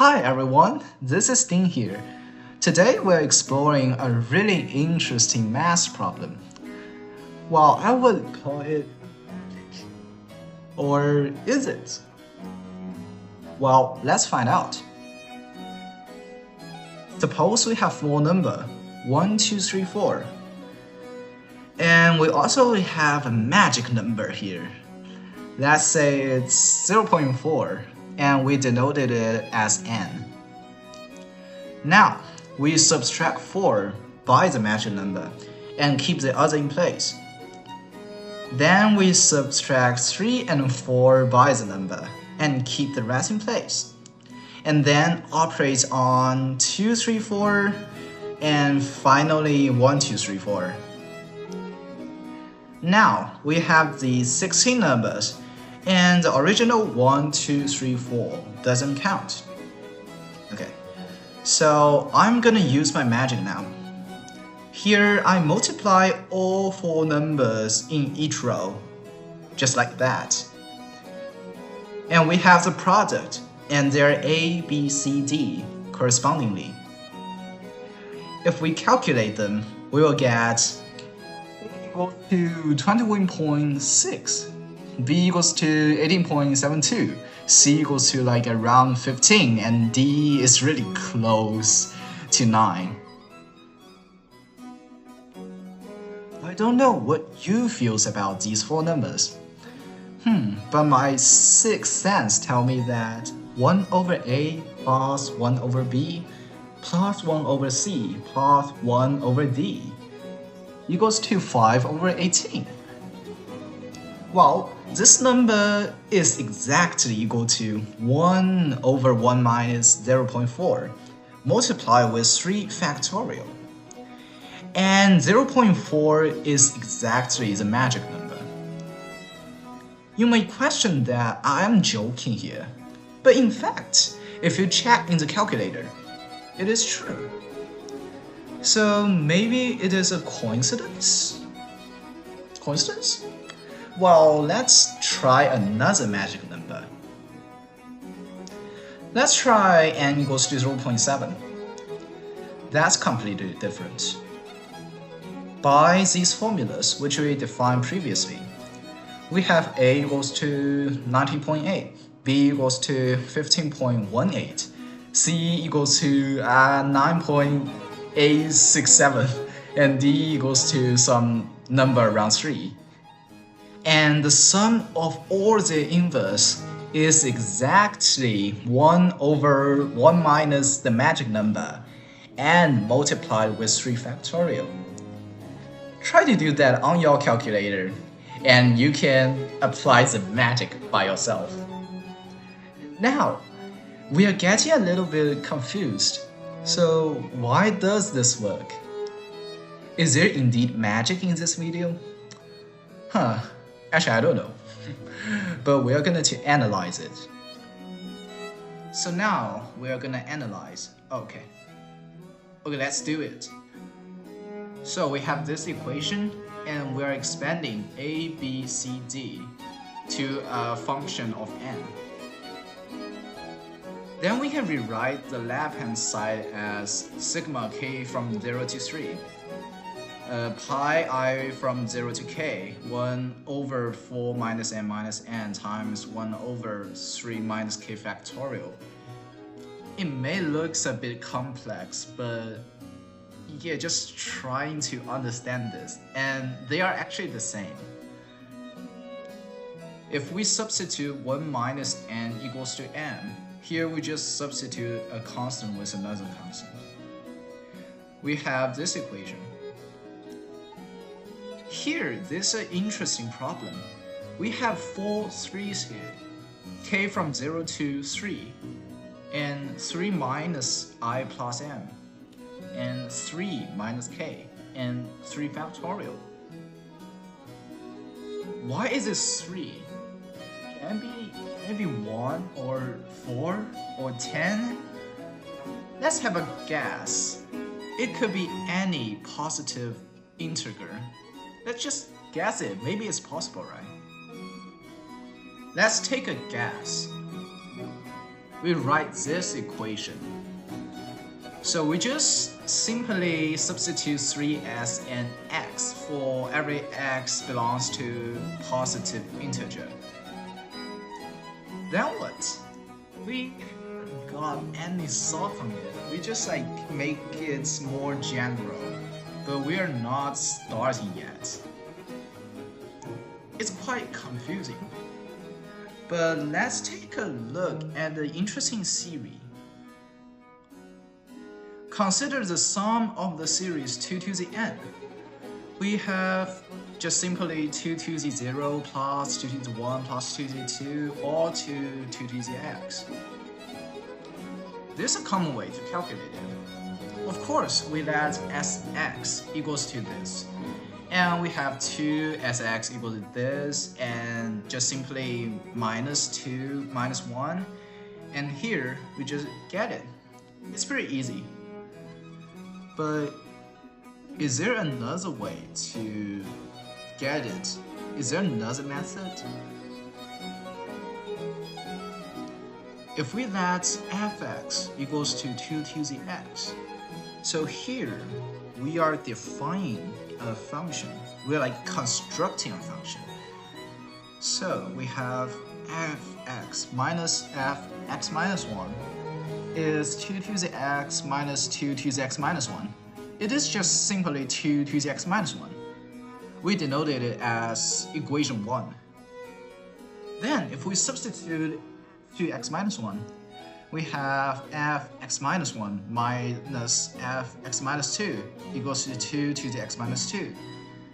Hi everyone, this is Dean here. Today we're exploring a really interesting math problem. Well, I would call it magic. Or is it? Well, let's find out. Suppose we have four numbers, 1, 2, 3, 4. And we also have a magic number here. Let's say it's 0.4. And we denoted it as n. Now, we subtract 4 by the magic number and keep the other in place. Then we subtract 3 and 4 by the number and keep the rest in place. And then operate on 2, 3, 4, and finally 1, 2, 3, 4. Now, we have the 16 numbers, and the original 1, 2, 3, 4 doesn't count. Okay, so I'm gonna use my magic now. Here I multiply all 4 numbers in each row, just like that. And we have the product, and they're A, B, C, D correspondingly. If we calculate them, we will get A equals to 21.6. B equals to 18.72, C equals to like around 15, and D is really close to 9. I don't know what you feel about these 4 numbers. But my sixth sense tell me that 1 over A plus 1 over B plus 1 over C plus 1 over D equals to 5 over 18. Well, this number is exactly equal to 1 over 1 minus 0.4 multiplied with 3 factorial. And 0.4 is exactly the magic number. You may question that I am joking here, but in fact, if you check in the calculator, it is true. So maybe it is a coincidence? Coincidence? Well, let's try another magic number. Let's try n equals to 0.7. That's completely different. By these formulas, which we defined previously, we have A equals to 19.8, B equals to 15.18, C equals to 9.867, and D equals to some number around 3. And the sum of all the inverse is exactly 1 over 1 minus the magic number and multiplied with 3 factorial. Try to do that on your calculator and you can apply the magic by yourself. Now, we are getting a little bit confused. So why does this work? Is there indeed magic in this video? Actually, I don't know. But we are going to analyze it. So now we are going to analyze. Okay, let's do it. So we have this equation and we are expanding A, B, C, D to a function of n. Then we can rewrite the left-hand side as sigma k from 0 to 3. Pi I from 0 to k, 1 over 4 minus n times 1 over 3 minus k factorial. It may look a bit complex, but yeah, just trying to understand this, and they are actually the same. If we substitute 1 minus n equals to n, here we just substitute a constant with another constant. We have this equation. Here, this is an interesting problem. We have 4 3's here, k from 0 to 3, and 3 minus I plus m, and 3 minus k, and 3 factorial. Why is it 3? Can it be maybe 1 or 4 or 10? Let's have a guess. It could be any positive integer. Let's just guess it. Maybe it's possible, right? Let's take a guess. we write this equation. So we just simply substitute 3s and x for every x belongs to positive integer. Then what? We haven't got any solve on it. We just make it more general, but we are not starting yet. It's quite confusing. But let's take a look at the interesting series. Consider the sum of the series 2 to the n. We have just simply 2 to the 0 plus 2 to the 1 plus 2 to the 2 or 2 to the x. There's a common way to calculate it. Of course, we let sx equals to this. And we have 2 sx equal to this, and just simply minus 2 minus 1. And here, we just get it. It's pretty easy. But is there another way to get it? Is there another method? If we let fx equals to 2 to the x, so here we are defining a function. We're constructing a function. So we have fx minus fx minus 1 is 2 to the x minus 2 to the x minus 1. It is just simply 2 to the x minus 1. We denoted it as equation 1. Then if we substitute 2x minus 1, we have fx minus 1 minus fx minus 2 equals to 2 to the x minus 2.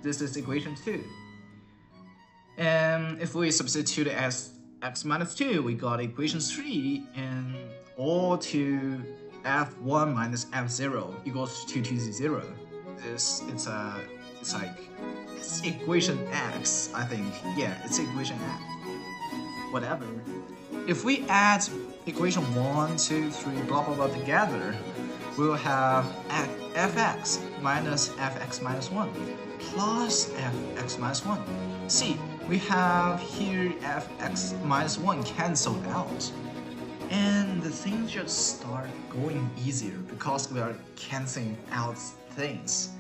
This is equation 2. And if we substitute it as x minus 2, we got equation 3, and all to f1 minus f0 equals to 2 to the 0. It's equation x, I think. Yeah, it's equation x. Whatever. If we add equation 1, 2, 3, blah blah blah together, we will have fx minus fx minus 1 plus fx minus 1. See, we have here fx minus 1 cancelled out. And the things just start going easier because we are canceling out things.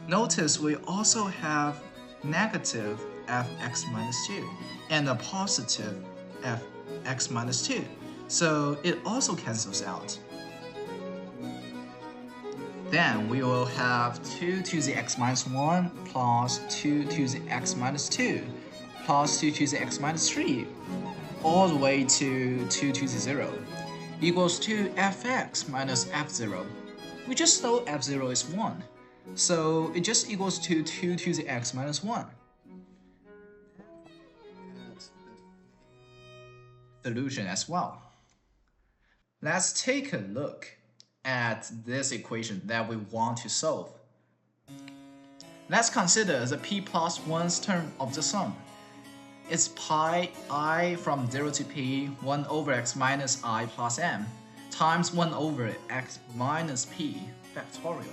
Notice we also have negative fx minus 2 and a positive fx minus 2. So it also cancels out. Then we will have 2 to the x minus 1 plus 2 to the x minus 2 plus 2 to the x minus 3 all the way to 2 to the 0 equals to fx minus f0. We just know f0 is 1, so it just equals to 2 to the x minus 1. Solution as well. Let's take a look at this equation that we want to solve. Let's consider the p plus 1's term of the sum. It's pi I from 0 to p 1 over x minus I plus m times 1 over x minus p factorial.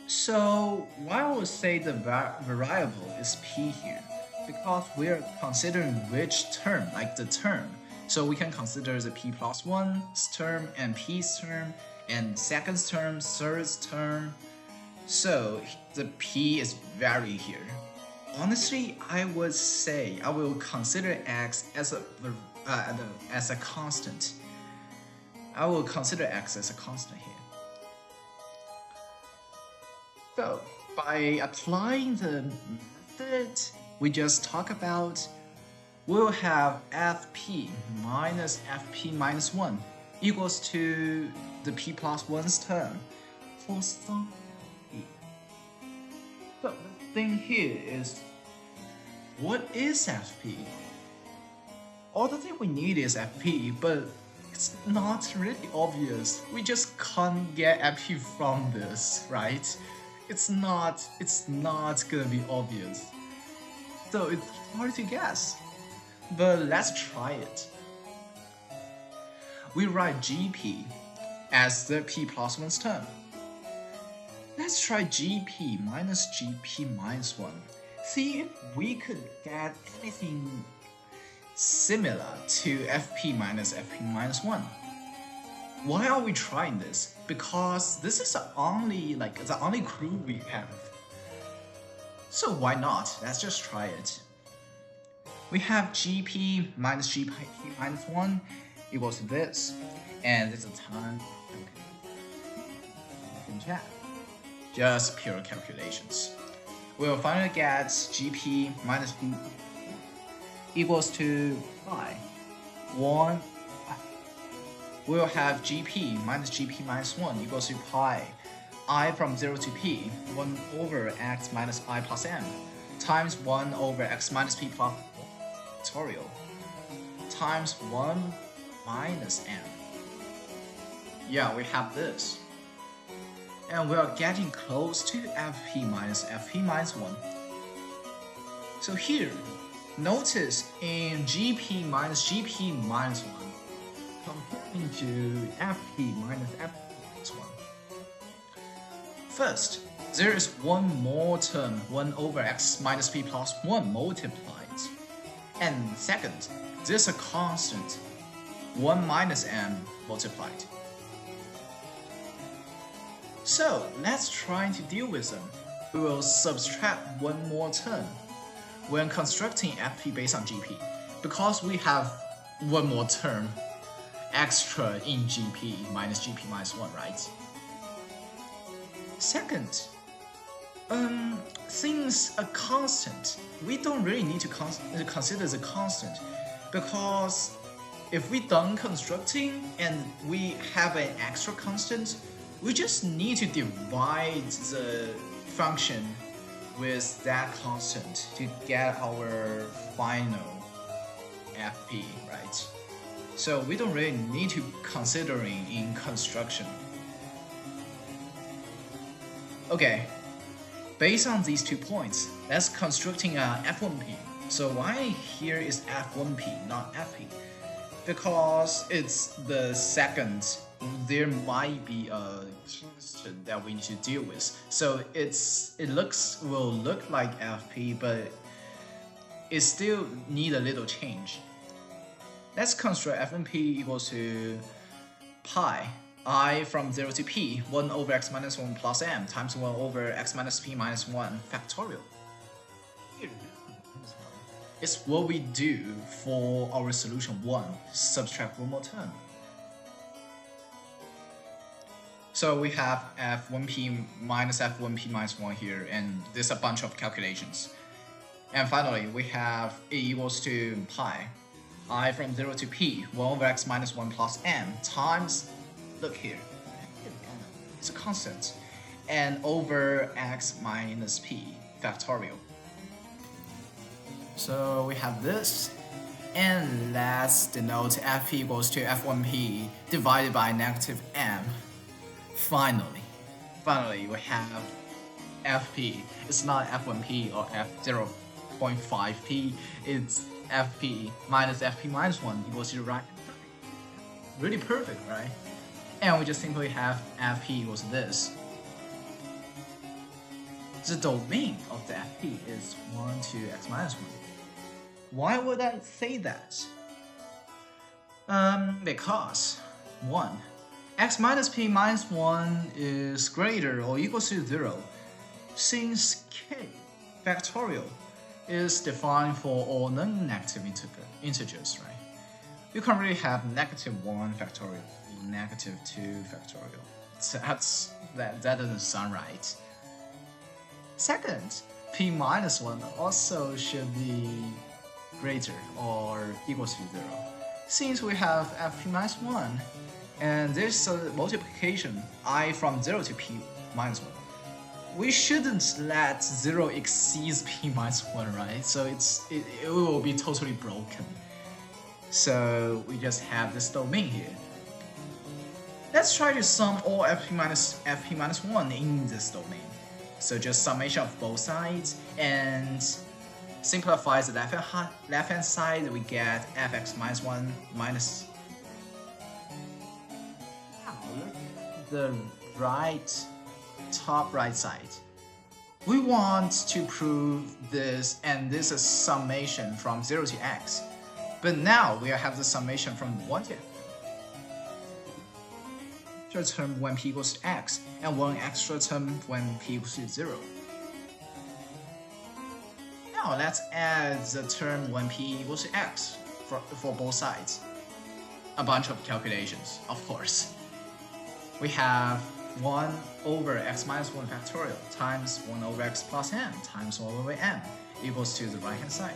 So why I would say the variable is p here? Because we're considering which term, the term. So we can consider the p plus 1's term and p's term and second term, third term. So the p is varied here. Honestly, I would say I will consider x as a constant. I will consider x as a constant here. So by applying the method we just talked about, we'll have fp minus fp minus 1 equals to the p plus 1's term for some p. So the thing here is, what is fp? All the thing we need is fp, but it's not really obvious. We just can't get fp from this, right? It's not gonna be obvious. So it's hard to guess. But let's try it. We write gp as the p plus 1's term. Let's try gp minus gp minus 1. See if we could get anything similar to fp minus fp minus 1. Why are we trying this? Because this is the only clue we have. So why not? Let's just try it. We have gp minus gp minus 1 equals to this, and it's a ton. Okay. Chat. Just pure calculations. We'll finally get gp minus b equals to pi 1. We'll have gp minus 1 equals to pi I from 0 to p 1 over x minus I plus m times 1 over x minus p plus factorial times 1 minus m. Yeah, we have this. And we are getting close to fp minus 1. So here, notice in gp minus 1 comparing to fp minus 1. First, there is one more term 1 over x minus p plus 1 multiplied. And second, there's a constant 1 minus m multiplied. So let's try to deal with them. We will subtract one more term when constructing fp based on gp, because we have one more term extra in gp minus 1, right? Second, since a constant, we don't really need to consider the constant, because if we done constructing and we have an extra constant, we just need to divide the function with that constant to get our final fp, right? So we don't really need to considering in construction. Okay, based on these 2 points, let's constructing a f1p. So why here is f1p, not fp? Because it's the second, there might be a constant that we need to deal with. So will look like fp, but it still need a little change. Let's construct f1p equals to pi I from 0 to p 1 over x minus 1 plus m times 1 over x minus p minus 1 factorial. It's what we do for our solution 1, subtract one more term. So we have f1p minus f1p minus 1 here, and there's a bunch of calculations. And finally, we have a equals to pi I from 0 to p 1 over x minus 1 plus m times, look here, it's a constant, and over x minus p factorial. So we have this, and let's denote fp equals to f1p divided by negative m. Finally, we have fp. It's not f1p or f0.5p, it's fp minus fp minus 1 equals to right. Really perfect, right? And we just simply have fp equals this. The domain of the fp is 1 to x minus 1. Why would I say that? Because 1, x minus p minus 1 is greater or equal to 0, since k factorial is defined for all non-negative integers, right? You can't really have negative 1 factorial, negative 2 factorial. That doesn't sound right. Second, p minus 1 also should be greater or equal to 0. Since we have fp minus 1, and there's a multiplication I from 0 to p minus 1, we shouldn't let 0 exceeds p minus 1, right? So it will be totally broken. So we just have this domain here. Let's try to sum all fp minus 1 in this domain. So just summation of both sides, and simplifies the left hand side, we get fx minus 1 minus the top right side. We want to prove this, and this is summation from 0 to x. But now we have the summation from 1 to extra term when p equals to x, and one extra term when p equals to 0. Now let's add the term when p equals to x for both sides. A bunch of calculations, of course. We have 1 over x minus 1 factorial times 1 over x plus m times 1 over m equals to the right hand side.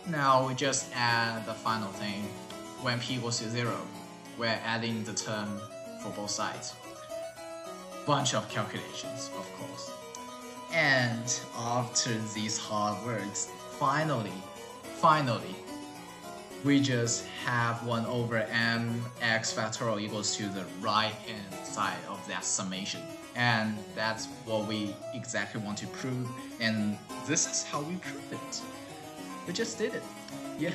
Now we just add the final thing. When p equals to 0, we're adding the term for both sides. Bunch of calculations, of course. And after these hard works, finally, we just have 1 over mx factorial equals to the right hand side of that summation. And that's what we exactly want to prove, and this is how we prove it. We just did it. Yeah.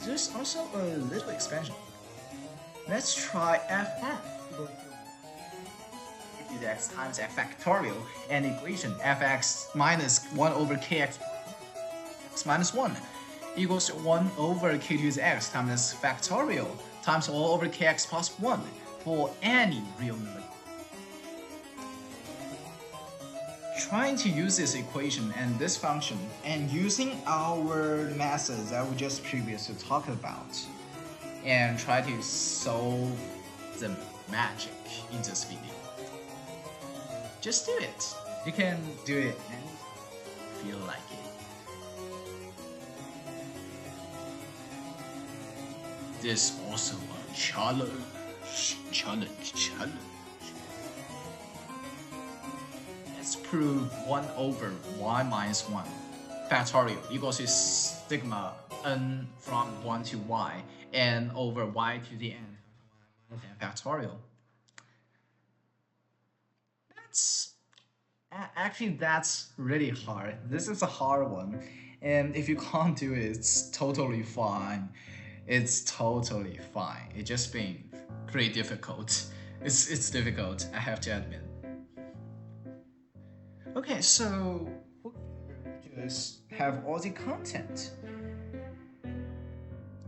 There's also a little expansion. Let's try ff equal to x times f factorial and equation fx minus 1 over kx x minus 1 equals to 1 over k to the x times factorial times 1 over kx plus 1 for any real number. Trying to use this equation and this function and using our methods that we just previously talked about and try to solve the magic in this video. Just do it. You can do it and feel like it. This is also a challenge. Let's prove 1 over y minus 1 factorial equals to sigma n from 1 to y and over y to the n factorial. That's really hard. This is a hard one, and if you can't do it, it's totally fine. It's totally fine. It's just been pretty difficult. It's difficult, I have to admit. Okay, so we just have all the content.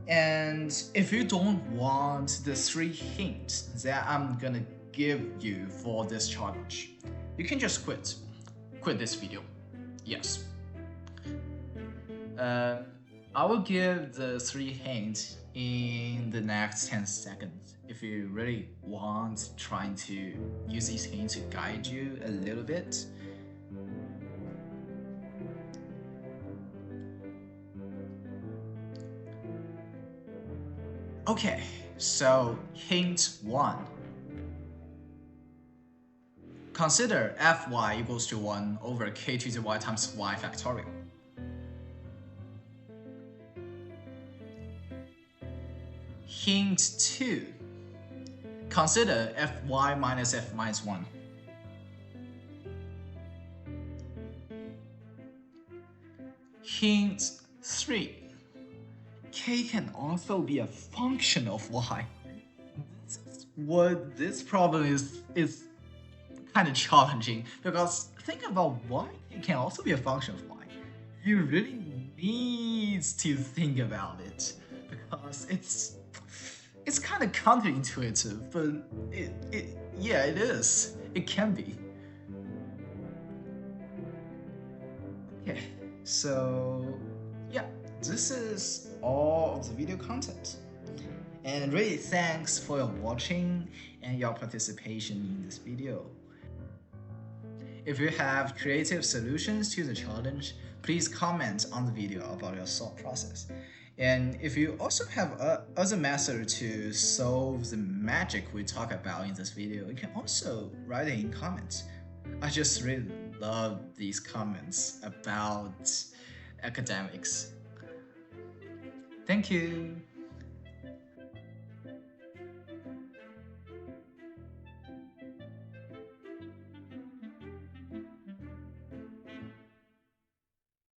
And if you don't want the 3 hints that I'm gonna give you for this challenge, you can just quit this video. Yes. I will give the 3 hints in the next 10 seconds. If you really want trying to use these hints to guide you a little bit. Okay, so hint 1. Consider fy equals to 1 over k to the y times y factorial. Hint 2. Consider fy minus f minus 1. Hint 3. K can also be a function of y. This problem is kind of challenging, because think about why it can also be a function of y. You really need to think about it, because it's kind of counterintuitive, but yeah, it is. It can be. Okay, so yeah, this is all of the video content. And really thanks for your watching and your participation in this video. If you have creative solutions to the challenge, please comment on the video about your thought process. And if you also have other methods to solve the magic we talk about in this video, you can also write it in comments. I just really love these comments about academics. Thank you.